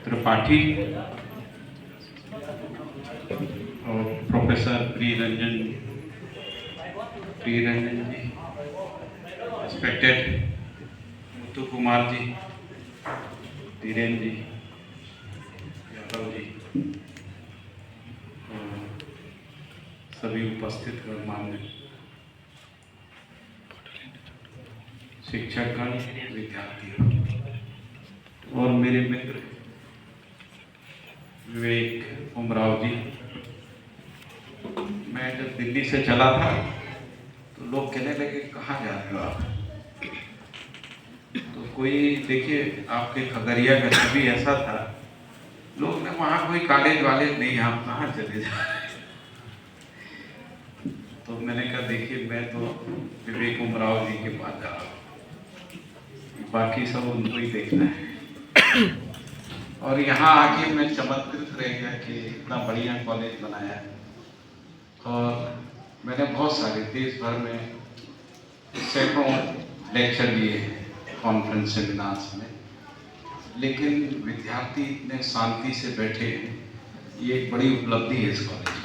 त्रिपाठी और प्रोफेसर प्रियरंजन जी, रिस्पेक्टेड मुथु कुमार जी, धीरेन्द्र जी, यादव जी, सभी उपस्थित गणमान्य शिक्षकगण, विद्यार्थी और मेरे मित्र विवेक उमराव जी। मैं जब दिल्ली से चला था तो लोग कहने लगे कहाँ जा रहे हो आप? तो कोई देखिए आपके खगड़िया का भी ऐसा था, लोग ने वहाँ कोई कॉलेज वाले नहीं, आप कहाँ चले जा रहे? तो मैंने कहा देखिए मैं तो विवेक उमराव जी के पास जा रहा हूँ, बाकी सब उनको ही देखना है। और यहाँ आके मैं चमत्कृत रह गया कि इतना बढ़िया कॉलेज बनाया है। और मैंने बहुत सारे देश भर में सैकड़ों लेक्चर दिए हैं कॉन्फ्रेंस सेमिनार्स में, लेकिन विद्यार्थी इतने शांति से बैठे हैं, ये एक बड़ी उपलब्धि है इस कॉलेज की।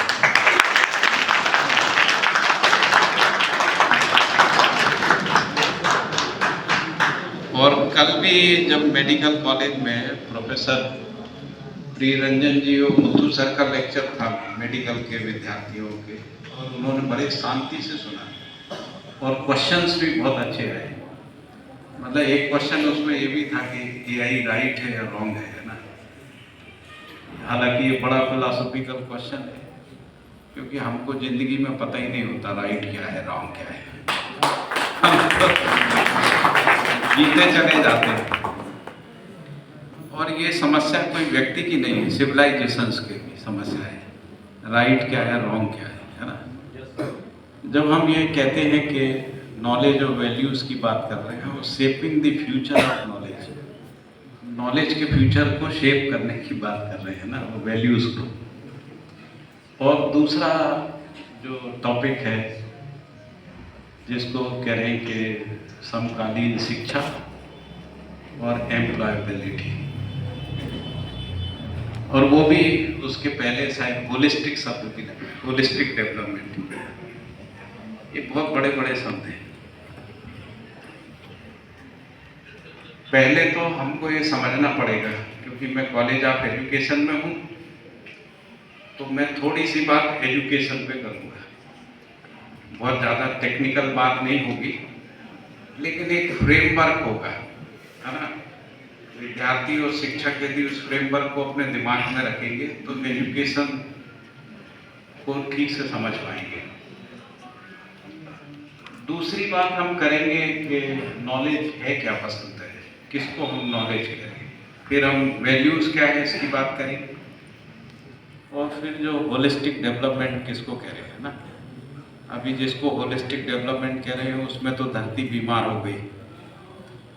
और कल भी जब मेडिकल कॉलेज में प्रोफेसर प्रियरंजन जी और मुथु सर का लेक्चर था मेडिकल के विद्यार्थियों के, और उन्होंने बड़े शांति से सुना और क्वेश्चंस भी बहुत अच्छे रहे। मतलब एक क्वेश्चन उसमें ये भी था कि एआई राइट है या रॉन्ग है ना। हालांकि ये बड़ा फिलोसॉफिकल क्वेश्चन है, क्योंकि हमको जिंदगी में पता ही नहीं होता राइट क्या है रॉन्ग क्या है, हम तो जीते चले जाते हैं। और ये समस्या कोई व्यक्ति की नहीं है, सिविलाइजेशंस की भी समस्या है, राइट क्या है रॉन्ग क्या है ना। जब हम ये कहते हैं कि नॉलेज और वैल्यूज़ की बात कर रहे हैं, वो shaping the future of knowledge, knowledge के फ्यूचर को शेप करने की बात कर रहे हैं ना, वो वैल्यूज़ को। और दूसरा जो टॉपिक है जिसको कह रहे हैं कि समकालीन शिक्षा और एम्प्लॉयबिलिटी, और वो भी उसके पहले शायद होलिस्टिक शब्द भी लगे, होलिस्टिक डेवलपमेंट। ये बहुत बड़े बड़े शब्द हैं। पहले तो हमको ये समझना पड़ेगा, क्योंकि मैं कॉलेज ऑफ एजुकेशन में हूँ, तो मैं थोड़ी सी बात एजुकेशन पे करूँगा, बहुत ज़्यादा टेक्निकल बात नहीं होगी, लेकिन एक फ्रेमवर्क होगा, है ना। विद्यार्थी और शिक्षक यदि उस फ्रेमवर्क को अपने दिमाग में रखेंगे तो एजुकेशन को ठीक से समझ पाएंगे। दूसरी बात हम करेंगे कि नॉलेज है क्या, पसंद है किसको, हम नॉलेज करेंगे। फिर हम वैल्यूज़ क्या है इसकी बात करेंगे, और फिर जो होलिस्टिक डेवलपमेंट किसको कह रहे हैं ना। अभी जिसको होलिस्टिक डेवलपमेंट कह रहे हैं उसमें तो धरती बीमार हो गई,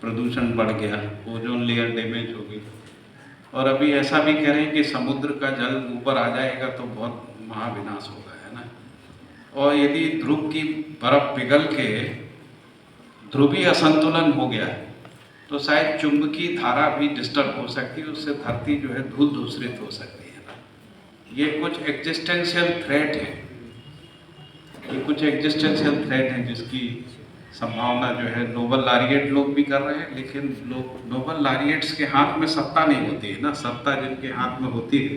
प्रदूषण बढ़ गया, ओजोन लेयर डैमेज हो गई, और अभी ऐसा भी कह रहे हैं कि समुद्र का जल ऊपर आ जाएगा तो बहुत महाविनाश होगा, है ना। और यदि ध्रुव की बर्फ पिघल के ध्रुवीय असंतुलन हो गया तो शायद चुंबकीय धारा भी डिस्टर्ब हो सकती है, उससे धरती जो है धूल दूषित हो सकती है ना। ये कुछ एग्जिस्टेंशियल थ्रेट है, ये कुछ एग्जिस्टेंशियल थ्रेट है जिसकी संभावना जो है नोबल लॉरिएट लोग भी कर रहे हैं, लेकिन लोग नोबल लॉरिएट्स के हाथ में सत्ता नहीं होती है ना। सत्ता जिनके हाथ में होती है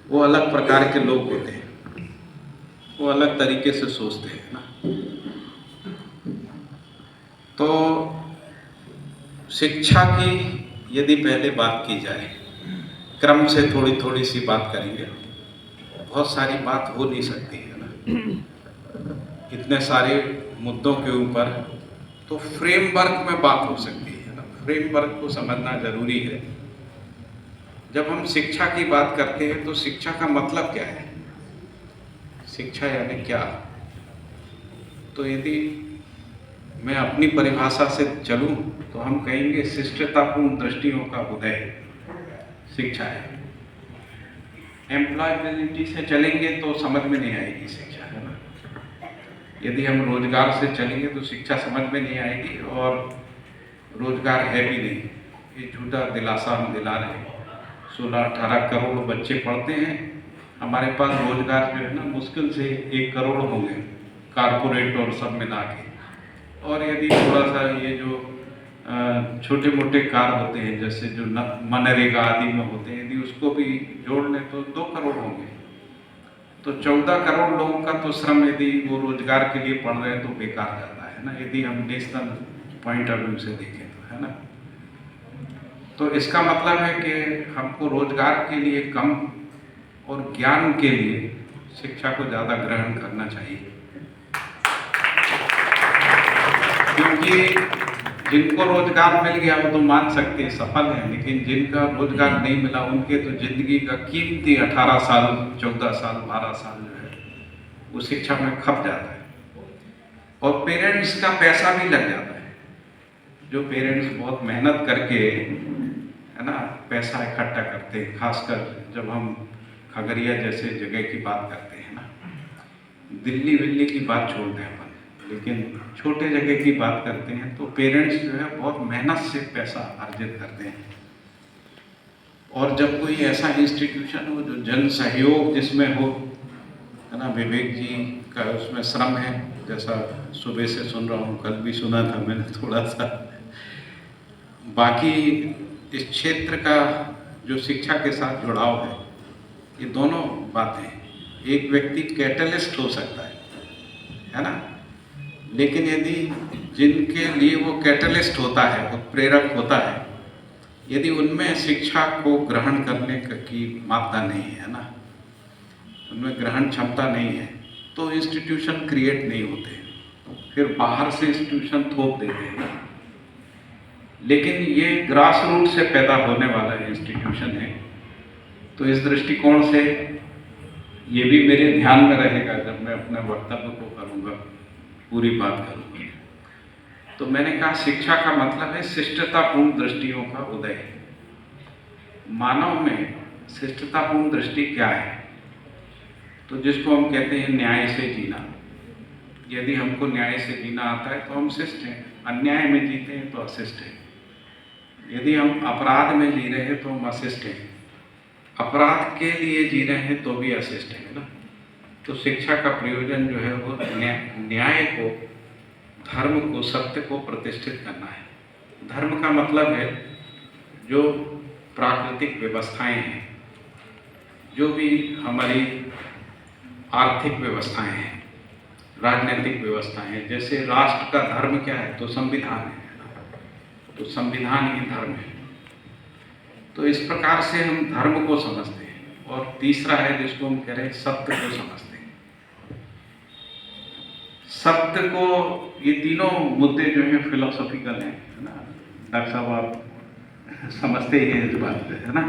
वो अलग प्रकार के लोग होते हैं, वो अलग तरीके से सोचते हैं ना। तो शिक्षा की यदि पहले बात की जाए, क्रम से थोड़ी थोड़ी सी बात करेंगे, बहुत सारी बात हो नहीं सकती है ना इतने सारे मुद्दों के ऊपर, तो फ्रेमवर्क में बात हो सकती है ना। फ्रेमवर्क को समझना जरूरी है। जब हम शिक्षा की बात करते हैं तो शिक्षा का मतलब क्या है, शिक्षा यानी क्या। तो यदि मैं अपनी परिभाषा से चलूं तो हम कहेंगे शिष्टतापूर्ण दृष्टियों का उदय शिक्षा है। एम्प्लॉयबिलिटी से चलेंगे तो समझ में नहीं आएगी शिक्षा, है ना। यदि हम रोजगार से चलेंगे तो शिक्षा समझ में नहीं आएगी, और रोजगार है भी नहीं, ये झूठा दिलासा हम दिला रहे हैं। 16-18 करोड़ बच्चे पढ़ते हैं। हमारे पास रोजगार जो है ना मुश्किल से 1 करोड़ होंगे कारपोरेट और सब मिला के। और यदि थोड़ा सा ये जो छोटे मोटे कार्य होते हैं जैसे जो मनरेगा आदि में होते हैं, यदि उसको भी जोड़ लें तो 2 करोड़ होंगे। तो 14 करोड़ लोगों का तो श्रम यदि वो रोजगार के लिए पढ़ रहे हैं तो बेकार जाता है ना, यदि हम नेशनल पॉइंट ऑफ व्यू से देखें तो, है ना। तो इसका मतलब है कि हमको रोजगार के लिए कम और ज्ञान के लिए शिक्षा को ज़्यादा ग्रहण करना चाहिए, क्योंकि जिनको रोजगार मिल गया वो तो मान सकते हैं सफल हैं, लेकिन जिनका रोजगार नहीं मिला उनके तो जिंदगी का कीमती 18 साल, 14 साल, 12 साल जो है वो शिक्षा में खप जाता है। और पेरेंट्स का पैसा भी लग जाता है। जो पेरेंट्स बहुत मेहनत करके, है ना, पैसा इकट्ठा करते हैं, खासकर जब हम खगड़िया जैसे जगह की बात करते हैं ना, दिल्ली विल्ली की बात छोड़ दें अपन, लेकिन छोटे जगह की बात करते हैं तो पेरेंट्स जो है बहुत मेहनत से पैसा अर्जित करते हैं। और जब कोई ऐसा इंस्टीट्यूशन हो जो जन सहयोग जिसमें हो, है ना, विवेक जी का उसमें श्रम है, जैसा सुबह से सुन रहा हूँ, कल भी सुना था मैंने थोड़ा सा। बाकी इस क्षेत्र का जो शिक्षा के साथ जुड़ाव है, ये दोनों बातें, एक व्यक्ति कैटलिस्ट हो सकता है ना, लेकिन यदि जिनके लिए वो कैटलिस्ट होता है, वो प्रेरक होता है, यदि उनमें शिक्षा को ग्रहण करने की मात्रा नहीं है ना, उनमें ग्रहण क्षमता नहीं है, तो इंस्टीट्यूशन क्रिएट नहीं होते, फिर बाहर से इंस्टीट्यूशन थोप देते हैं। लेकिन ये ग्रास रूट से पैदा होने वाला इंस्टीट्यूशन है, तो इस दृष्टिकोण से ये भी मेरे ध्यान में रहेगा जब मैं अपने वक्तव्य को करूँगा, पूरी बात करूँगा। तो मैंने कहा शिक्षा का मतलब है शिष्टतापूर्ण दृष्टियों का उदय। मानव में शिष्टतापूर्ण दृष्टि क्या है? तो जिसको हम कहते हैं न्याय से जीना। यदि हमको न्याय से जीना आता है तो हम शिष्ट हैं, अन्याय में जीते हैं तो अशिष्ट हैं। यदि हम अपराध में जी रहे हैं तो हम अशिष्ट हैं, अपराध के लिए जी रहे हैं तो भी अशिष्ट है ना। तो शिक्षा का प्रयोजन जो है वो न्याय को, धर्म को, सत्य को प्रतिष्ठित करना है। धर्म का मतलब है जो प्राकृतिक व्यवस्थाएं हैं, जो भी हमारी आर्थिक व्यवस्थाएं हैं, राजनीतिक व्यवस्थाएं हैं। जैसे राष्ट्र का धर्म क्या है? तो संविधान है, तो संविधान ही धर्म है। तो इस प्रकार से हम धर्म को समझते हैं। और तीसरा है जिसको हम कह रहे हैं सत्य को समझते हैं। सत्य को, ये तीनों मुद्दे जो हैं फिलोसॉफिकल हैं, है ना। डॉक्टर साहब आप समझते ही हैं इस बात पे, है ना।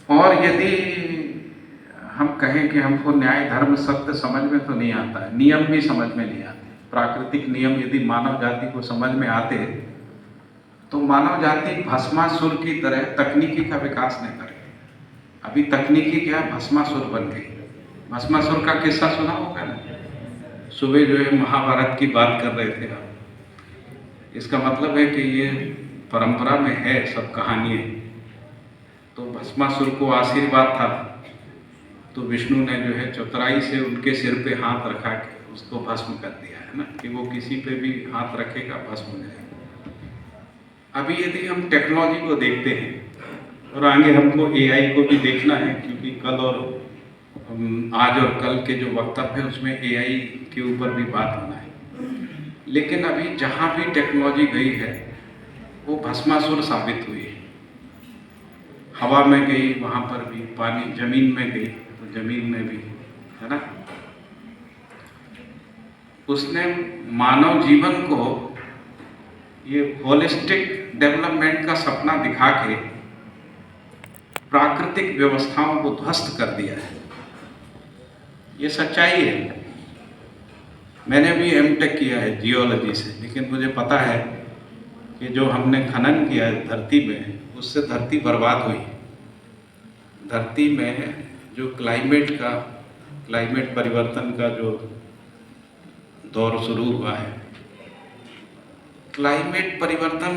और यदि हम कहें कि हमको न्याय, धर्म, सत्य समझ में तो नहीं आता है, नियम भी समझ में नहीं आते। प्राकृतिक नियम यदि मानव जाति को समझ में आते तो मानव जाति भस्मासुर की तरह तकनीकी का विकास नहीं करेगी। अभी तकनीकी क्या, भस्मासुर बन गई। भस्मासुर का किस्सा सुना होगा ना, सुबह जो है महाभारत की बात कर रहे थे आप। इसका मतलब है कि ये परंपरा में है सब कहानियाँ। तो भस्मासुर को आशीर्वाद था, तो विष्णु ने जो है चतुराई से उनके सिर पे हाथ रखा के उसको भस्म कर दिया, है ना, कि वो किसी पे भी हाथ रखेगा भस्म हो जाएगा। अभी यदि हम टेक्नोलॉजी को देखते हैं और आगे हमको एआई को भी देखना है, क्योंकि कल और आज और कल के जो वक्तव्य है उसमें एआई के ऊपर भी बात होना है। लेकिन अभी जहाँ भी टेक्नोलॉजी गई है वो भस्मासुर साबित हुई है। हवा में गई, वहाँ पर भी, पानी, जमीन में गई तो जमीन में भी, है ना। उसने मानव जीवन को ये होलिस्टिक डेवलपमेंट का सपना दिखा के प्राकृतिक व्यवस्थाओं को ध्वस्त कर दिया है। ये सच्चाई है। मैंने भी एमटेक किया है जियोलॉजी से, लेकिन मुझे पता है कि जो हमने खनन किया है धरती में, उससे धरती बर्बाद हुई। धरती में जो क्लाइमेट परिवर्तन का जो दौर शुरू हुआ है, क्लाइमेट परिवर्तन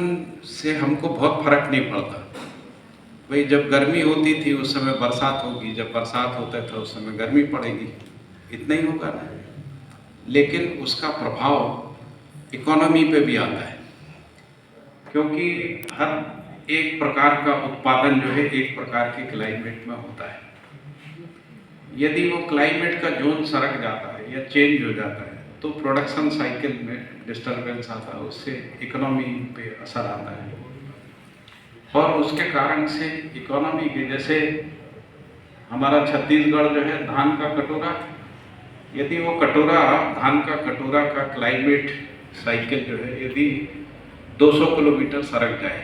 से हमको बहुत फर्क नहीं पड़ता। भाई जब गर्मी होती थी उस समय बरसात होगी, जब बरसात होता था उस समय गर्मी पड़ेगी, इतना ही होगा ना। लेकिन उसका प्रभाव इकोनॉमी पे भी आता है, क्योंकि हर एक प्रकार का उत्पादन जो है एक प्रकार के क्लाइमेट में होता है। यदि वो क्लाइमेट का जोन सरक जाता है या चेंज हो जाता है तो प्रोडक्शन साइकिल में डिस्टरबेंस आता है, उससे इकोनॉमी पे असर आता है। और उसके कारण से इकोनॉमी के, जैसे हमारा छत्तीसगढ़ जो है धान का कटोरा, यदि वो कटोरा, धान का कटोरा का क्लाइमेट साइकिल जो है यदि 200 किलोमीटर सरक जाए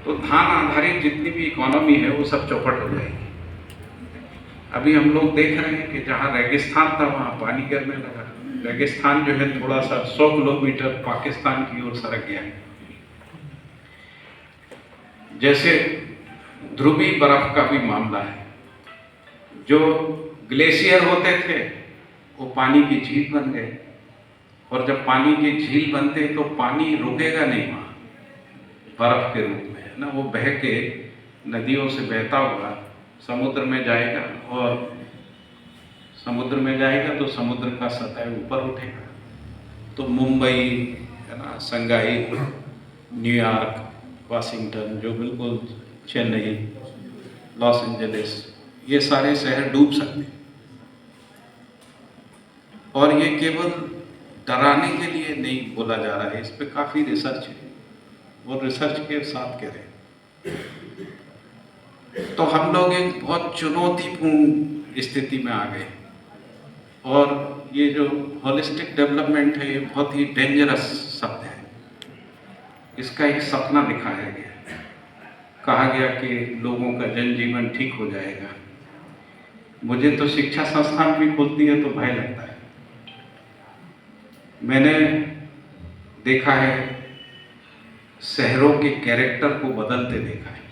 तो धान आधारित जितनी भी इकोनॉमी है वो सब चौपट हो जाएगी। अभी हम लोग देख रहे हैं कि जहाँ रेगिस्तान था वहाँ पानी गिरने लगा। रेगिस्तान जो है थोड़ा सा 100 किलोमीटर पाकिस्तान की ओर सरक गया। जैसे ध्रुवी बर्फ का भी मामला है, जो ग्लेशियर होते थे वो पानी की झील बन गए, और जब पानी की झील बनते तो पानी रुकेगा नहीं वहाँ बर्फ के रूप में, है ना, वो बह के नदियों से बहता हुआ समुद्र में जाएगा, और समुद्र में जाएगा तो समुद्र का सतह ऊपर उठेगा। तो मुंबई, है ना, शंघाई, न्यूयॉर्क, वाशिंगटन, जो बिल्कुल चेन्नई, लॉस एंजलिस, ये सारे शहर डूब सकते हैं। और ये केवल डराने के लिए नहीं बोला जा रहा है, इस पे काफ़ी रिसर्च है, वो रिसर्च के साथ कह रहे हैं। तो हम लोग एक बहुत चुनौतीपूर्ण स्थिति में आ गए, और ये जो होलिस्टिक डेवलपमेंट है ये बहुत ही डेंजरस शब्द है। इसका एक सपना दिखाया गया, कहा गया कि लोगों का जनजीवन ठीक हो जाएगा। मुझे तो शिक्षा संस्थान भी खुलती है तो भय लगता है। मैंने देखा है, शहरों के कैरेक्टर को बदलते देखा है।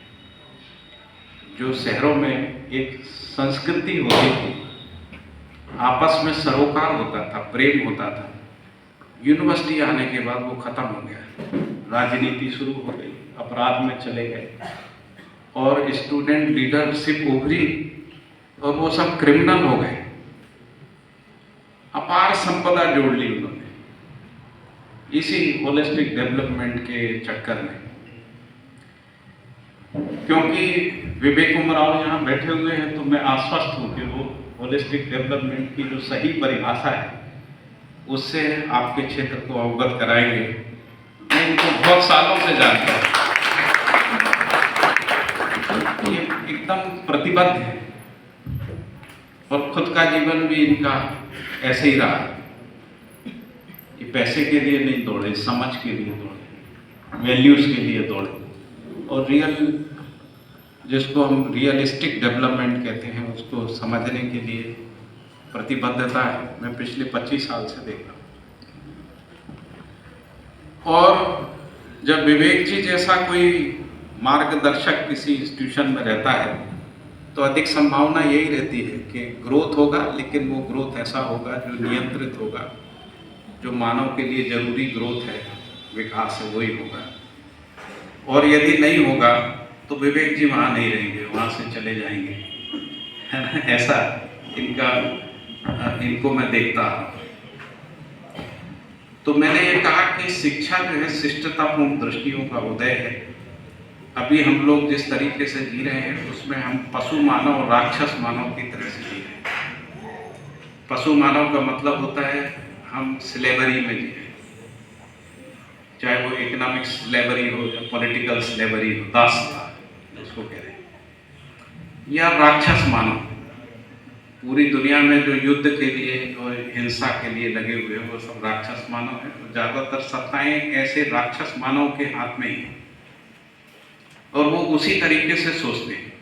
जो शहरों में एक संस्कृति होती थी, आपस में सरोकार होता था, प्रेम होता था, यूनिवर्सिटी आने के बाद वो खत्म हो गया। राजनीति शुरू हो गई, अपराध में चले गए, और स्टूडेंट लीडरशिप उभरी और वो सब क्रिमिनल हो गए। अपार संपदा जोड़ ली उन्होंने इसी होलिस्टिक डेवलपमेंट के चक्कर में। क्योंकि विवेक उमराव यहाँ बैठे हुए हैं तो मैं आश्वस्त हूँ कि वो होलिस्टिक डेवलपमेंट की जो सही परिभाषा है उससे आपके क्षेत्र को अवगत कराएंगे। मैं इनको बहुत सालों से जानता हूँ, ये एकदम प्रतिबद्ध है, और खुद का जीवन भी इनका ऐसे ही रहा। ये पैसे के लिए नहीं दौड़े, समझ के लिए दौड़े, वैल्यूज के लिए दौड़े, और रियल, जिसको हम रियलिस्टिक डेवलपमेंट कहते हैं, उसको समझने के लिए प्रतिबद्धता है। मैं पिछले 25 साल से देख रहा हूँ। और जब विवेक जी जैसा कोई मार्गदर्शक किसी इंस्टीट्यूशन में रहता है तो अधिक संभावना यही रहती है कि ग्रोथ होगा, लेकिन वो ग्रोथ ऐसा होगा जो नियंत्रित होगा, जो मानव के लिए जरूरी ग्रोथ है, विकास है, वही होगा। और यदि नहीं होगा तो विवेक जी वहाँ नहीं रहेंगे, वहाँ से चले जाएंगे, है ना, ऐसा इनको मैं देखता हूँ। तो मैंने ये कहा कि शिक्षा जो है शिष्टतापूर्ण दृष्टियों का उदय है। अभी हम लोग जिस तरीके से जी रहे हैं उसमें हम पशु मानव और राक्षस मानव की तरह से जी रहे हैं। पशु मानव का मतलब होता है हम स्लेवरी में जी रहे हैं, चाहे वो इकोनॉमिक स्लेवरी हो या पॉलिटिकल स्लेवरी हो, दासता उसको कह रहे हैं, या राक्षस मानव पूरी दुनिया में जो युद्ध के लिए और हिंसा के लिए लगे हुए हैं वो सब राक्षस मानव है। तो ज़्यादातर सत्ताएं ऐसे राक्षस मानव के हाथ में ही है, और वो उसी तरीके से सोचते हैं।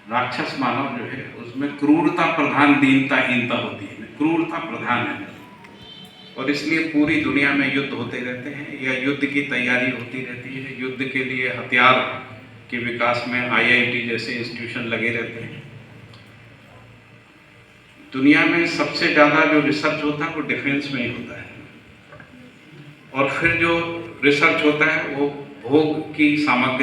राक्षस मानव जो है उसमें क्रूरता प्रधान, दीनताहीनता होती है, क्रूरता प्रधान है, और इसलिए पूरी दुनिया में युद्ध होते रहते हैं या युद्ध की तैयारी होती रहती है। युद्ध के लिए हथियार के विकास में IIT जैसे इंस्टीट्यूशन लगे रहते हैं। दुनिया में सबसे ज़्यादा जो रिसर्च होता है वो डिफेंस में ही होता है, और फिर जो रिसर्च होता है वो भोग की सामग्री